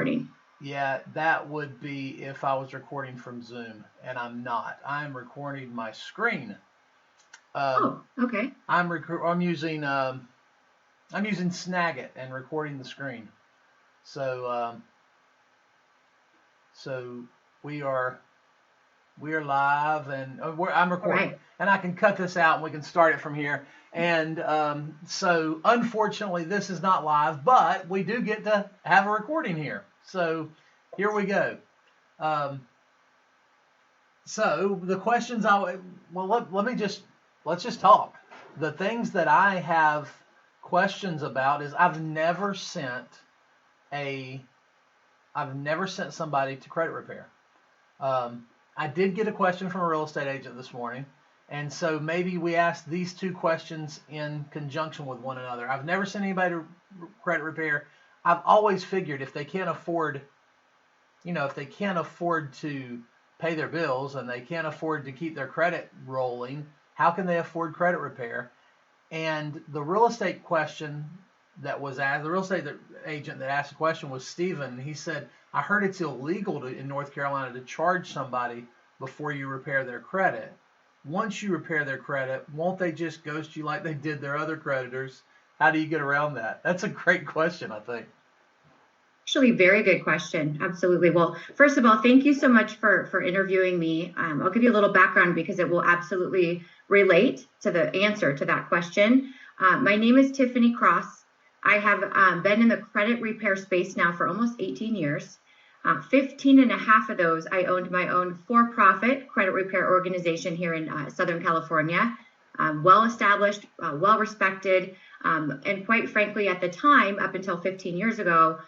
recording. Yeah, that would be if I was recording from Zoom, and I'm not. I'm recording my screen. Okay. I'm using Snagit and recording the screen. So we are live, and I'm recording, Right. and I can cut this out, and we can start it from here. And so unfortunately, this is not live, but we do get to have a recording here. So here we go. So the questions let's just talk. The things that I have questions about is I've never sent somebody to credit repair. I did get a question from a real estate agent this morning, and so maybe we ask these two questions in conjunction with one another. I've never sent anybody to credit repair. I've always figured if they can't afford to pay their bills and they can't afford to keep their credit rolling, how can they afford credit repair? And the real estate question that was asked, the real estate agent that asked the question was Steven. He said, I heard it's illegal in North Carolina to charge somebody before you repair their credit. Once you repair their credit, won't they just ghost you like they did their other creditors? How do you get around that? That's a great question, I think. Actually, very good question. Absolutely. Well, first of all, thank you so much for interviewing me. I'll give you a little background because it will absolutely relate to the answer to that question. My name is Tiffany Cross. I have been in the credit repair space now for almost 18 years. 15 and a half of those, I owned my own for-profit credit repair organization here in Southern California. Well-established, well-respected, and quite frankly, at the time, up until 15 years ago,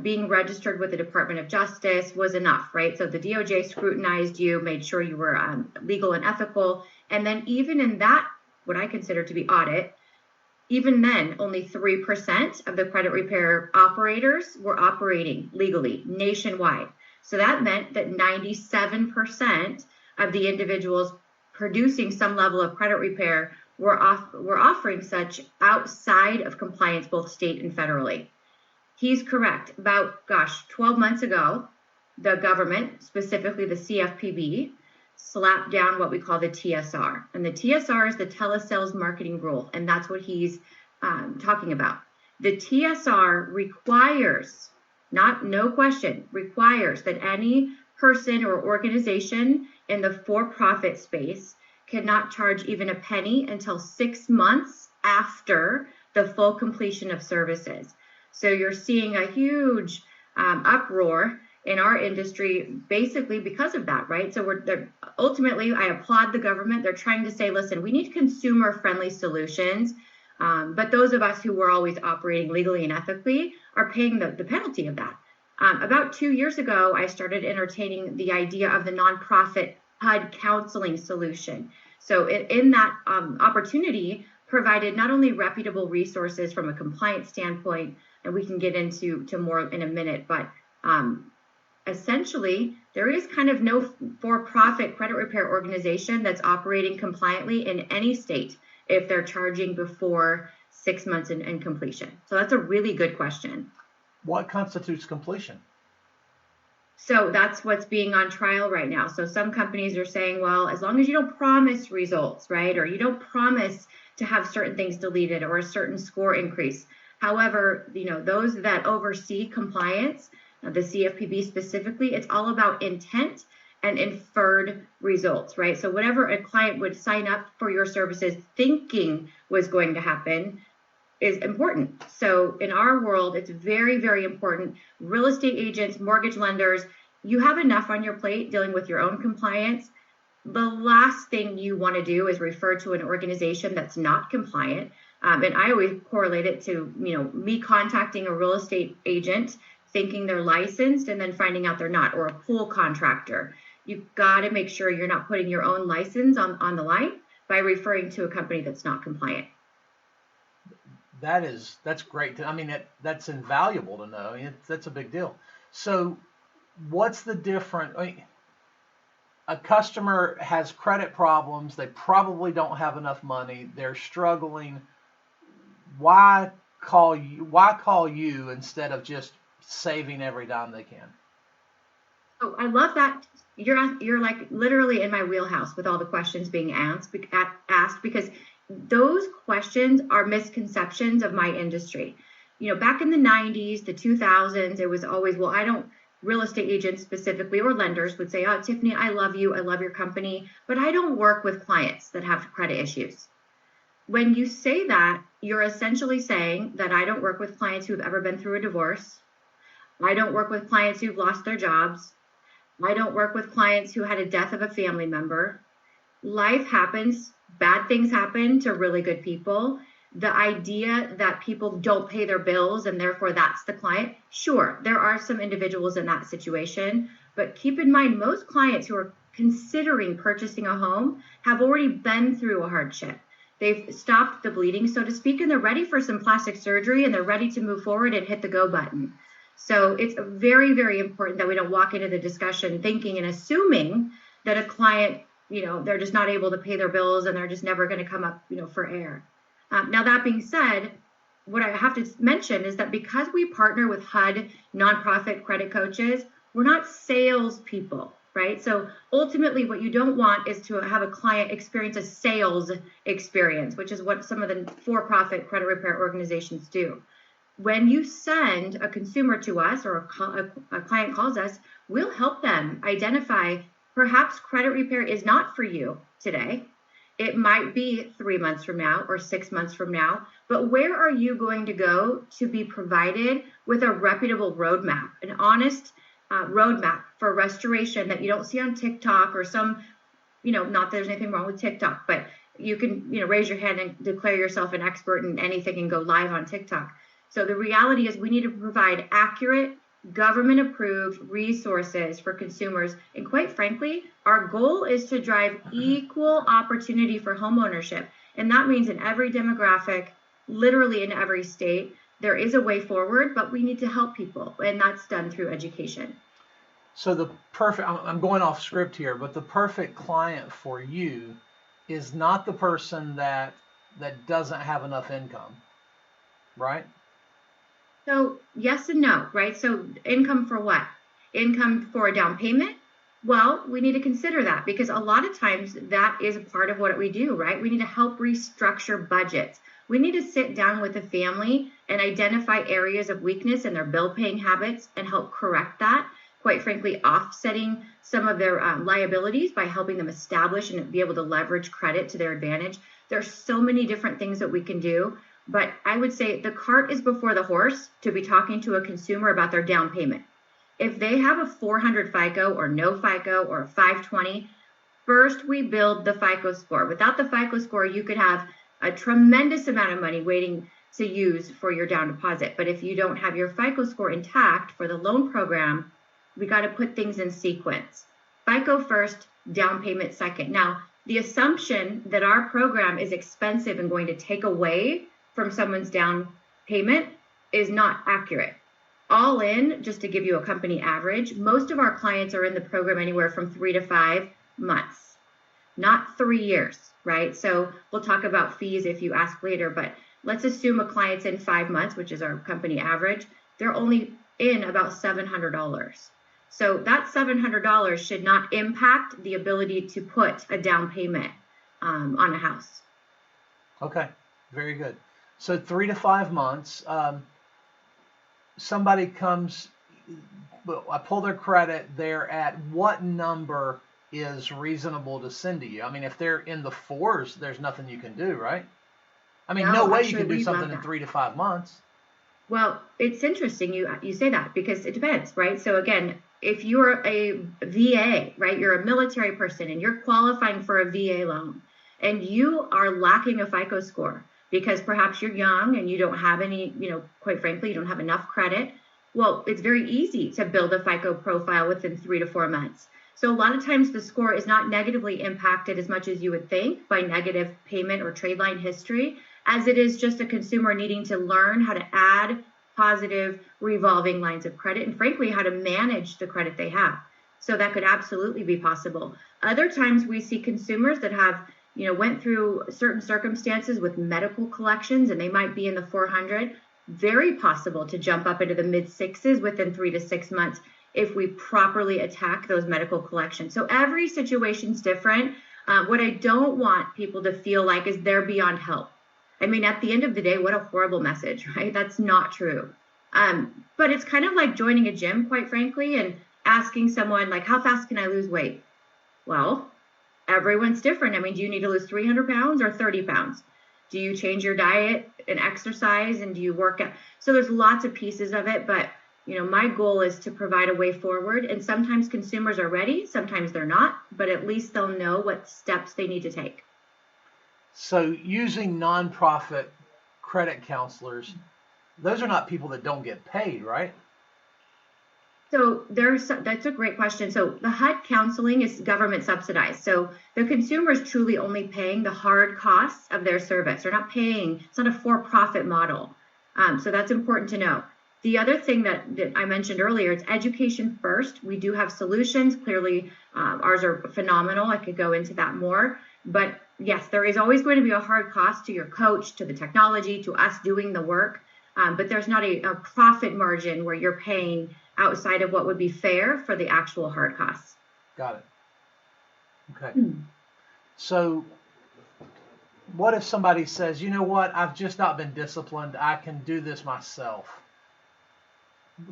being registered with the Department of Justice was enough, right? So the DOJ scrutinized you, made sure you were legal and ethical. And then even in that, what I consider to be audit, even then, only 3% of the credit repair operators were operating legally nationwide. So that meant that 97% of the individuals producing some level of credit repair were offering such outside of compliance, both state and federally. He's correct. About, 12 months ago, the government, specifically the CFPB, slapped down what we call the TSR. And the TSR is the telesales marketing rule. And that's what he's talking about. The TSR requires, no question, requires that any person or organization in the for-profit space cannot charge even a penny until 6 months after the full completion of services. So you're seeing a huge uproar in our industry, basically because of that, right? So ultimately, I applaud the government. They're trying to say, listen, we need consumer-friendly solutions, but those of us who were always operating legally and ethically are paying the penalty of that. About 2 years ago, I started entertaining the idea of the nonprofit HUD counseling solution. So in that opportunity, provided not only reputable resources from a compliance standpoint, and we can get into more in a minute, but essentially, there is kind of no for-profit credit repair organization that's operating compliantly in any state if they're charging before 6 months in completion. So that's a really good question. What constitutes completion? So that's what's being on trial right now. So some companies are saying, well, as long as you don't promise results, right? Or you don't promise to have certain things deleted or a certain score increase. However, those that oversee compliance, the CFPB specifically, it's all about intent and inferred results, right? So whatever a client would sign up for your services thinking was going to happen is important. So in our world, it's very, very important. Real estate agents, mortgage lenders, you have enough on your plate dealing with your own compliance. The last thing you want to do is refer to an organization that's not compliant. And I always correlate it to, me contacting a real estate agent thinking they're licensed and then finding out they're not, or a pool contractor. You've got to make sure you're not putting your own license on the line by referring to a company that's not compliant. That's great. That's invaluable to know. That's a big deal. So what's the difference? A customer has credit problems. They probably don't have enough money. They're struggling. Why call you instead of just saving every dime they can. Oh, I love that. You're like literally in my wheelhouse with all the questions being asked because those questions are misconceptions of my industry. Back in the 90s, the 2000s, it was always, well, I don't, real estate agents specifically or lenders would say, oh, Tiffany, I love you. I love your company, but I don't work with clients that have credit issues. When you say that, you're essentially saying that I don't work with clients who've ever been through a divorce. I don't work with clients who've lost their jobs. I don't work with clients who had a death of a family member. Life happens, bad things happen to really good people. The idea that people don't pay their bills and therefore that's the client, sure, there are some individuals in that situation, but keep in mind most clients who are considering purchasing a home have already been through a hardship. They've stopped the bleeding, so to speak, and they're ready for some plastic surgery and they're ready to move forward and hit the go button. So it's very, very important that we don't walk into the discussion thinking and assuming that a client, they're just not able to pay their bills and they're just never going to come up, for air. Now, that being said, what I have to mention is that because we partner with HUD nonprofit credit coaches, we're not salespeople, right? So ultimately, what you don't want is to have a client experience a sales experience, which is what some of the for-profit credit repair organizations do. When you send a consumer to us or a client calls us, we'll help them identify perhaps credit repair is not for you today. It might be 3 months from now or 6 months from now, but where are you going to go to be provided with a reputable roadmap, an honest roadmap for restoration that you don't see on TikTok or some, not that there's anything wrong with TikTok, but you can, raise your hand and declare yourself an expert in anything and go live on TikTok. So the reality is we need to provide accurate, government-approved resources for consumers. And quite frankly, our goal is to drive equal opportunity for homeownership. And that means in every demographic, literally in every state, there is a way forward, but we need to help people. And that's done through education. So I'm going off script here, but the perfect client for you is not the person that doesn't have enough income, right? So yes and no, right? So income for what? Income for a down payment? Well, we need to consider that because a lot of times that is a part of what we do, right? We need to help restructure budgets. We need to sit down with the family and identify areas of weakness in their bill paying habits and help correct that. Quite frankly, offsetting some of their liabilities by helping them establish and be able to leverage credit to their advantage. There's so many different things that we can do. But I would say the cart is before the horse to be talking to a consumer about their down payment. If they have a 400 FICO or no FICO or a 520, first we build the FICO score. Without the FICO score, you could have a tremendous amount of money waiting to use for your down deposit. But if you don't have your FICO score intact for the loan program, we got to put things in sequence. FICO first, down payment second. Now, the assumption that our program is expensive and going to take away from someone's down payment is not accurate. All in, just to give you a company average, most of our clients are in the program anywhere from 3 to 5 months, not 3 years, right? So we'll talk about fees if you ask later, but let's assume a client's in 5 months, which is our company average. They're only in about $700. So that $700 should not impact the ability to put a down payment on a house. Okay, very good. So 3 to 5 months, somebody comes, I pull their credit, they're at what number is reasonable to send to you? I mean, if they're in the 4s, there's nothing you can do, right? I mean, no way you can do something in 3 to 5 months. Well, it's interesting you say that because it depends, right? So again, if you're a VA, right, you're a military person and you're qualifying for a VA loan and you are lacking a FICO score, because perhaps you're young and you don't have any, quite frankly, you don't have enough credit. Well, it's very easy to build a FICO profile within 3 to 4 months. So a lot of times the score is not negatively impacted as much as you would think by negative payment or trade line history, as it is just a consumer needing to learn how to add positive revolving lines of credit and frankly, how to manage the credit they have. So that could absolutely be possible. Other times we see consumers that have went through certain circumstances with medical collections and they might be in the 400. very possible to jump up into the mid sixes within 3 to 6 months if we properly attack those medical collections. So every situation's different. What I don't want people to feel like is they're beyond help. I mean, at the end of the day, what a horrible message, right? That's not true. But it's kind of like joining a gym, quite frankly, and asking someone like, how fast can I lose weight? Well, everyone's different. I mean, do you need to lose 300 pounds or 30 pounds? Do you change your diet and exercise, and do you work out? So there's lots of pieces of it, but my goal is to provide a way forward. And sometimes consumers are ready, sometimes they're not, but at least they'll know what steps they need to take. So using nonprofit credit counselors, those are not people that don't get paid, right? So that's a great question. So the HUD counseling is government subsidized. So the consumer is truly only paying the hard costs of their service. They're not paying, it's not a for-profit model. So that's important to know. The other thing that I mentioned earlier, it's education first. We do have solutions. Clearly, ours are phenomenal. I could go into that more. But yes, there is always going to be a hard cost to your coach, to the technology, to us doing the work. But there's not a profit margin where you're paying outside of what would be fair for the actual hard costs. Got it. Okay. So what if somebody says, you know what, I've just not been disciplined. I can do this myself.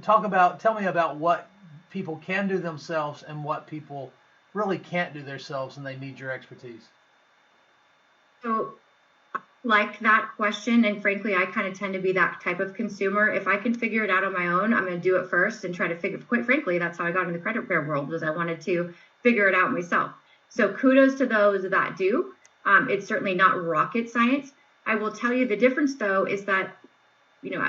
Tell me about what people can do themselves and what people really can't do themselves and they need your expertise. So like that question, and frankly, I kind of tend to be that type of consumer. If I can figure it out on my own, I'm going to do it first and try to figure. Quite frankly, that's how I got in the credit repair world, was I wanted to figure it out myself. So kudos to those that do. It's certainly not rocket science. I will tell you the difference, though, is that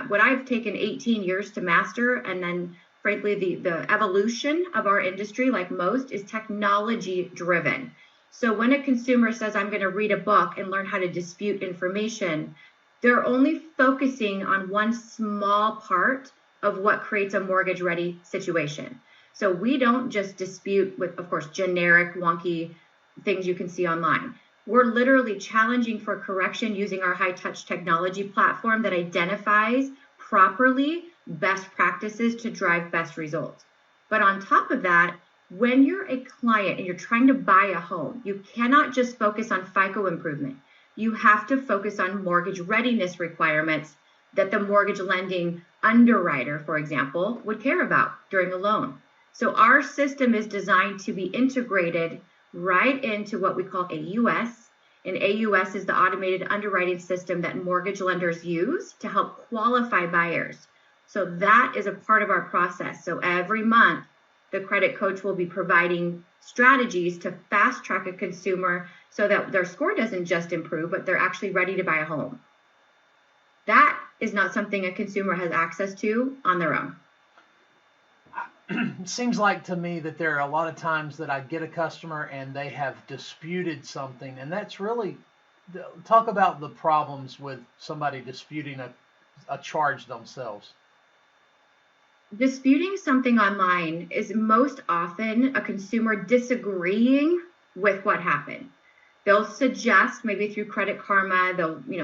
what I've taken 18 years to master, and then frankly, the evolution of our industry, like most, is technology driven. So when a consumer says, I'm going to read a book and learn how to dispute information, they're only focusing on one small part of what creates a mortgage ready situation. So we don't just dispute with, of course, generic, wonky things you can see online. We're literally challenging for correction using our high touch technology platform that identifies properly best practices to drive best results. But on top of that, when you're a client and you're trying to buy a home, you cannot just focus on FICO improvement. You have to focus on mortgage readiness requirements that the mortgage lending underwriter, for example, would care about during a loan. So our system is designed to be integrated right into what we call AUS. And AUS is the automated underwriting system that mortgage lenders use to help qualify buyers. So that is a part of our process. So every month, the credit coach will be providing strategies to fast track a consumer so that their score doesn't just improve, but they're actually ready to buy a home. That is not something a consumer has access to on their own. It seems like to me that there are a lot of times that I get a customer and they have disputed something, and that's really, talk about the problems with somebody disputing a charge themselves. Disputing something online is most often a consumer disagreeing with what happened. They'll suggest, maybe through Credit Karma,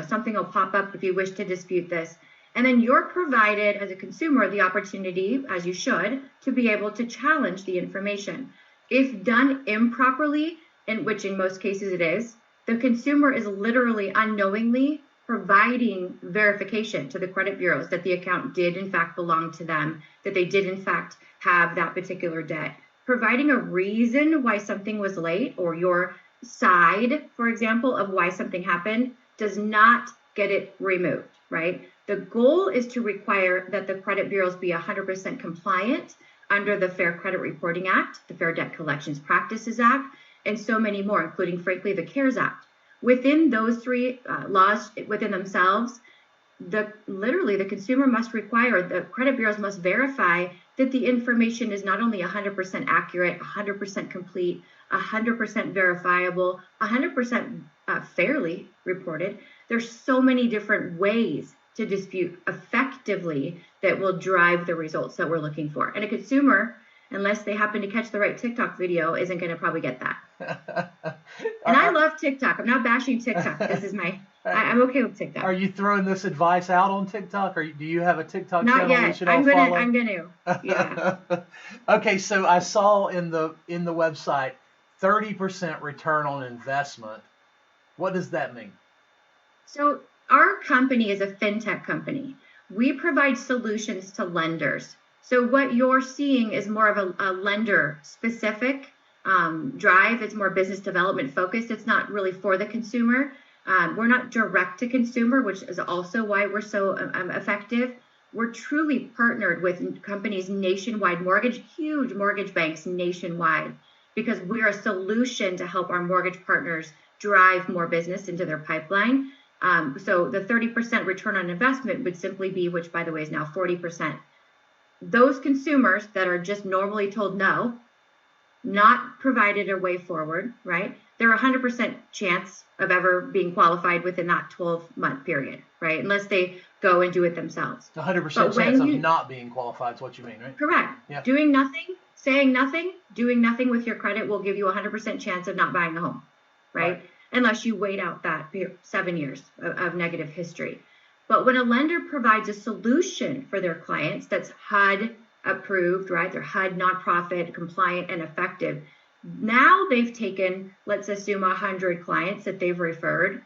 something will pop up if you wish to dispute this. And then you're provided as a consumer the opportunity, as you should, to be able to challenge the information. If done improperly, and which in most cases it is, the consumer is literally unknowingly providing verification to the credit bureaus that the account did in fact belong to them, that they did in fact have that particular debt. Providing a reason why something was late, or your side, for example, of why something happened, does not get it removed, right? The goal is to require that the credit bureaus be 100% compliant under the Fair Credit Reporting Act, the Fair Debt Collections Practices Act, and so many more, including, frankly, the CARES Act. Within those three laws within themselves, literally the consumer must require, the credit bureaus must verify that the information is not only 100% accurate, 100% complete, 100% verifiable, 100% fairly reported. There's so many different ways to dispute effectively that will drive the results that we're looking for. And a consumer, unless they happen to catch the right TikTok video, isn't going to probably get that. And I love TikTok. I'm not bashing TikTok. This is my I'm okay with TikTok. Are you throwing this advice out on TikTok, or do you have a TikTok Not channel we yet. should all follow? I'm gonna. Yeah. Okay, so I saw in the website 30% return on investment. What does that mean? So our company is a fintech company. We provide solutions to lenders. So what you're seeing is more of a lender specific drive. It's more business development focused. It's not really for the consumer. We're not direct to consumer, which is also why we're so effective. We're truly partnered with companies nationwide, huge mortgage banks nationwide, because we're a solution to help our mortgage partners drive more business into their pipeline. So the 30% return on investment would simply be, which by the way is now 40%. Those consumers that are just normally told no, not provided a way forward, right? They're 100% chance of ever being qualified within that 12-month period, right? Unless they go and do it themselves. 100% chance of not being qualified is what you mean, right? Correct. Yeah. Doing nothing, saying nothing, doing nothing with your credit will give you 100% chance of not buying a home, right? Unless you wait out that 7 years of negative history. But when a lender provides a solution for their clients that's HUD approved, right? They're HUD nonprofit compliant and effective. Now they've taken, let's assume 100 clients that they've referred.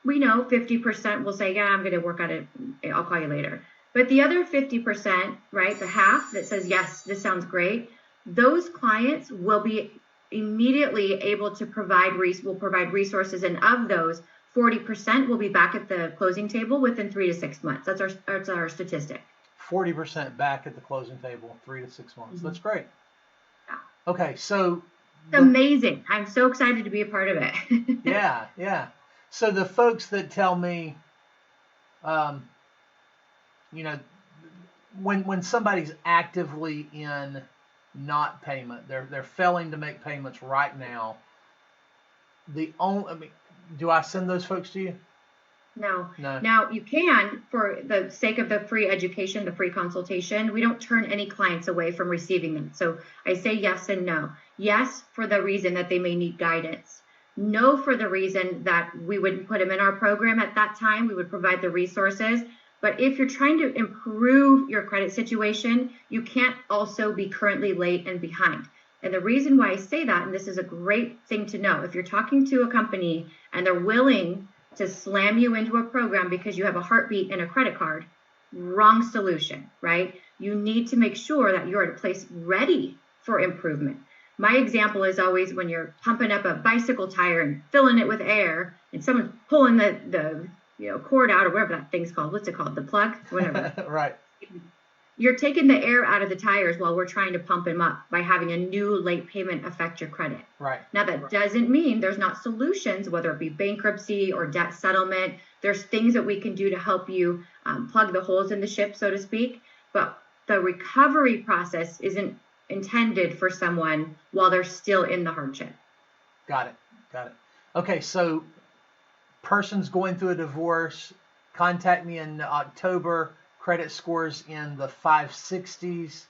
We know 50% will say, yeah, I'm going to work on it. I'll call you later. But the other 50%, right? The half that says, yes, this sounds great. Those clients will be immediately able to provide resources, and of those 40% will be back at the closing table within 3 to 6 months. That's our statistic. 40% back at the closing table, 3 to 6 months. Mm-hmm. That's great. Yeah. Okay, so it's amazing. I'm so excited to be a part of it. Yeah. So the folks that tell me, when somebody's actively in not payment, they're failing to make payments right now. Do I send those folks to you? No. Now you can, for the sake of the free education, the free consultation, we don't turn any clients away from receiving them. So I say yes and no. Yes, for the reason that they may need guidance. No, for the reason that we wouldn't put them in our program at that time. We would provide the resources. But if you're trying to improve your credit situation, you can't also be currently late and behind. And the reason why I say that, and this is a great thing to know, if you're talking to a company and they're willing to slam you into a program because you have a heartbeat and a credit card, wrong solution, right? You need to make sure that you're at a place ready for improvement. My example is always when you're pumping up a bicycle tire and filling it with air, and someone's pulling the cord out, or whatever that thing's called. What's it called? The plug? Whatever. Right. You're taking the air out of the tires while we're trying to pump them up by having a new late payment affect your credit. Right. Now, that doesn't mean there's not solutions, whether it be bankruptcy or debt settlement. There's things that we can do to help you plug the holes in the ship, so to speak. But the recovery process isn't intended for someone while they're still in the hardship. Got it. Okay, so person's going through a divorce, contact me in October. Credit scores in the 560s.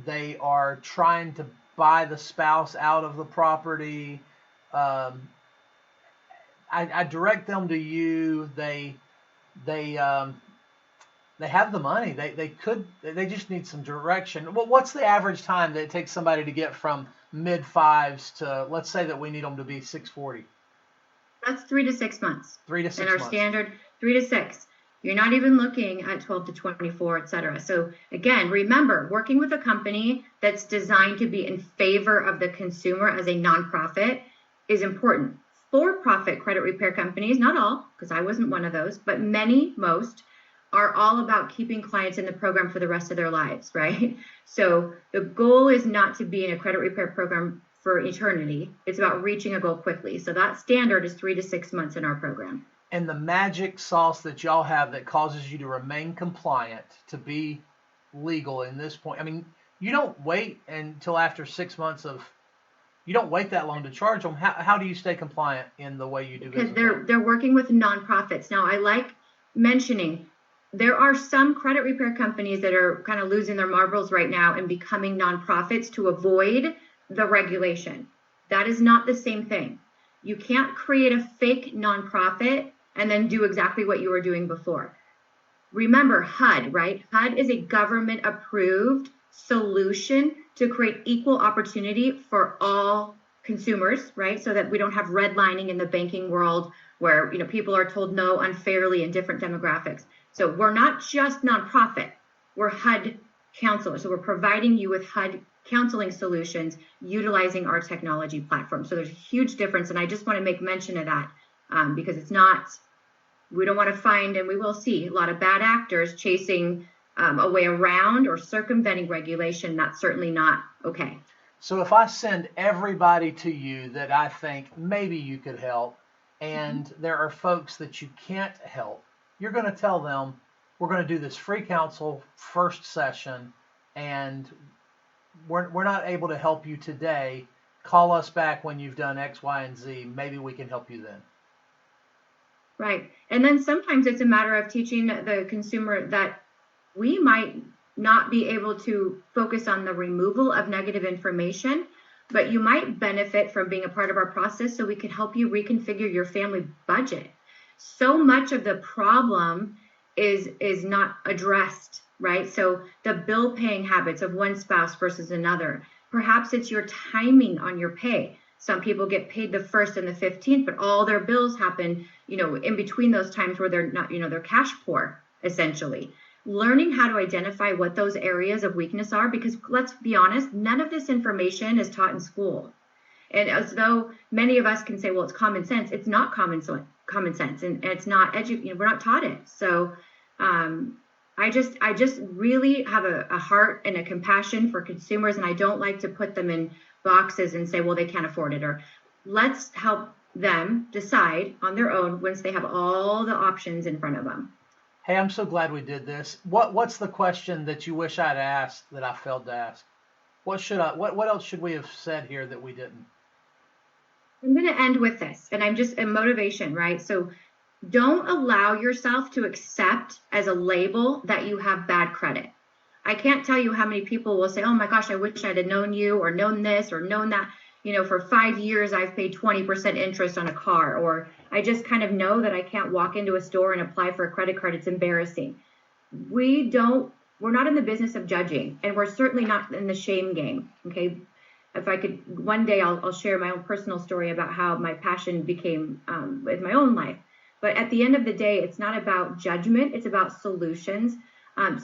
They are trying to buy the spouse out of the property. I direct them to you. They have the money. They just need some direction. Well, what's the average time that it takes somebody to get from mid fives to, let's say that we need them to be 640? That's 3 to 6 months. 3 to 6 months. And our months. standard 3 to 6. You're not even looking at 12 to 24, et cetera. So again, remember, working with a company that's designed to be in favor of the consumer as a nonprofit is important. For-profit credit repair companies, not all, because I wasn't one of those, but most are all about keeping clients in the program for the rest of their lives, right? So the goal is not to be in a credit repair program for eternity. It's about reaching a goal quickly. So that standard is 3 to 6 months in our program. And the magic sauce that y'all have that causes you to remain compliant, to be legal in this point. I mean, you don't wait until after 6 months you don't wait that long to charge them. How do you stay compliant in the way you do business? Because they're working with nonprofits. Now, I like mentioning there are some credit repair companies that are kind of losing their marbles right now and becoming nonprofits to avoid the regulation. That is not the same thing. You can't create a fake nonprofit and then do exactly what you were doing before. Remember HUD, right? HUD is a government approved solution to create equal opportunity for all consumers, right? So that we don't have redlining in the banking world where people are told no unfairly in different demographics. So we're not just nonprofit, we're HUD counselors. So we're providing you with HUD counseling solutions utilizing our technology platform. So there's a huge difference, and I just want to make mention of that because it's not. We don't want to find, and we will see a lot of bad actors chasing a way around or circumventing regulation. That's certainly not okay. So if I send everybody to you that I think maybe you could help, and there are folks that you can't help, you're going to tell them, we're going to do this free counsel first session, and we're not able to help you today. Call us back when you've done X, Y, and Z. Maybe we can help you then. Right. And then sometimes it's a matter of teaching the consumer that we might not be able to focus on the removal of negative information, but you might benefit from being a part of our process so we can help you reconfigure your family budget. So much of the problem is not addressed, right? So the bill paying habits of one spouse versus another. Perhaps it's your timing on your pay. Some people get paid the 1st and the 15th, but all their bills happen, in between those times where they're not, they're cash poor, essentially. Learning how to identify what those areas of weakness are, because let's be honest, none of this information is taught in school. And as though many of us can say, well, it's common sense, it's not common sense, and it's not we're not taught it. So I just really have a heart and a compassion for consumers, and I don't like to put them in boxes and say, well, they can't afford it, or let's help them decide on their own once they have all the options in front of them. Hey, I'm so glad we did this. What's the question that you wish I'd asked that I failed to ask? What else should we have said here that we didn't? I'm going to end with this, and I'm just a motivation, right? So don't allow yourself to accept as a label that you have bad credit. I can't tell you how many people will say, oh my gosh, I wish I'd have known you or known this or known that. For 5 years, I've paid 20% interest on a car, or I just kind of know that I can't walk into a store and apply for a credit card. It's embarrassing. We're not in the business of judging, and we're certainly not in the shame game. Okay. If I could, one day I'll share my own personal story about how my passion became with my own life. But at the end of the day, it's not about judgment. It's about solutions.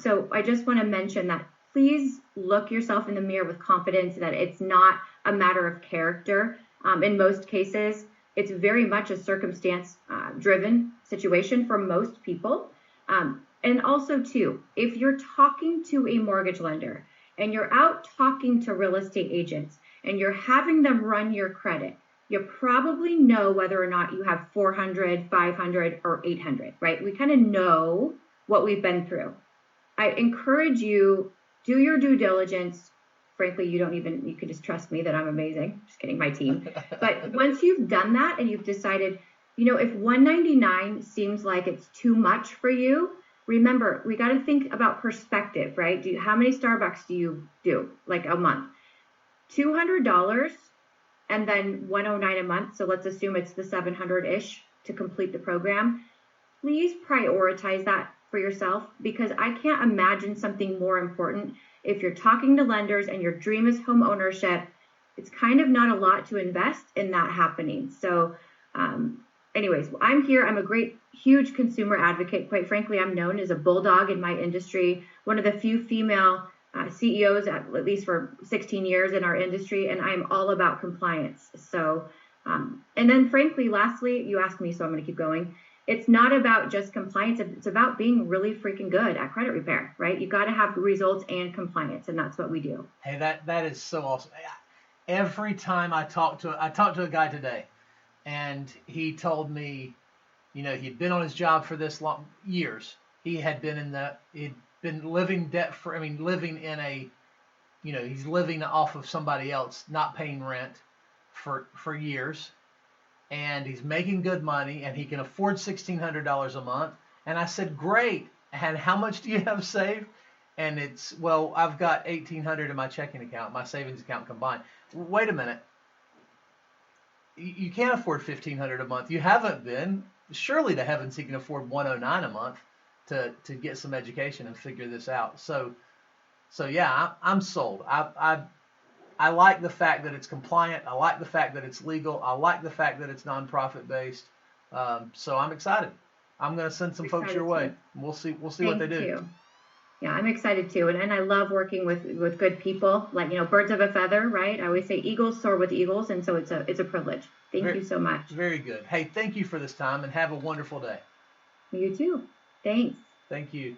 So I just want to mention that please look yourself in the mirror with confidence that it's not a matter of character. In most cases, it's very much a circumstance-driven situation for most people. And also, too, if you're talking to a mortgage lender and you're out talking to real estate agents and you're having them run your credit, you probably know whether or not you have 400, 500, or 800, right? We kind of know what we've been through. I encourage you, do your due diligence. Frankly, you could just trust me that I'm amazing. Just kidding, my team. But once you've done that and you've decided, if 199 seems like it's too much for you, remember, we got to think about perspective, right? How many Starbucks do you do, like a month? $200 and then 109 a month. So let's assume it's the 700-ish to complete the program. Please prioritize that for yourself, because I can't imagine something more important. If you're talking to lenders and your dream is home ownership, it's kind of not a lot to invest in that happening. So anyways, I'm here. I'm a great, huge consumer advocate. Quite frankly, I'm known as a bulldog in my industry, one of the few female CEOs, at least for 16 years in our industry, and I'm all about compliance. So, and then frankly, lastly, you asked me, so I'm going to keep going. It's not about just compliance. It's about being really freaking good at credit repair, right? You got to have results and compliance, and that's what we do. Hey, that is so awesome. Every time I talked to a guy today, and he told me, he'd been on his job for this long years. He'd been living living in a, he's living off of somebody else, not paying rent for years. And he's making good money, and he can afford $1,600 a month. And I said, great. And how much do you have saved? And it's, well, I've got $1,800 in my checking account, my savings account combined. Wait a minute. you can't afford $1,500 a month. You haven't been. Surely to heavens he can afford $109 a month to get some education and figure this out. So yeah, I'm sold. I like the fact that it's compliant. I like the fact that it's legal. I like the fact that it's nonprofit based. So I'm excited. I'm going to send some folks your way. We'll see what they do. Thank you. Yeah, I'm excited too. And I love working with good people, like, birds of a feather, right? I always say eagles soar with eagles. And so it's a privilege. Thank you so much. Very good. Hey, thank you for this time and have a wonderful day. You too. Thanks. Thank you.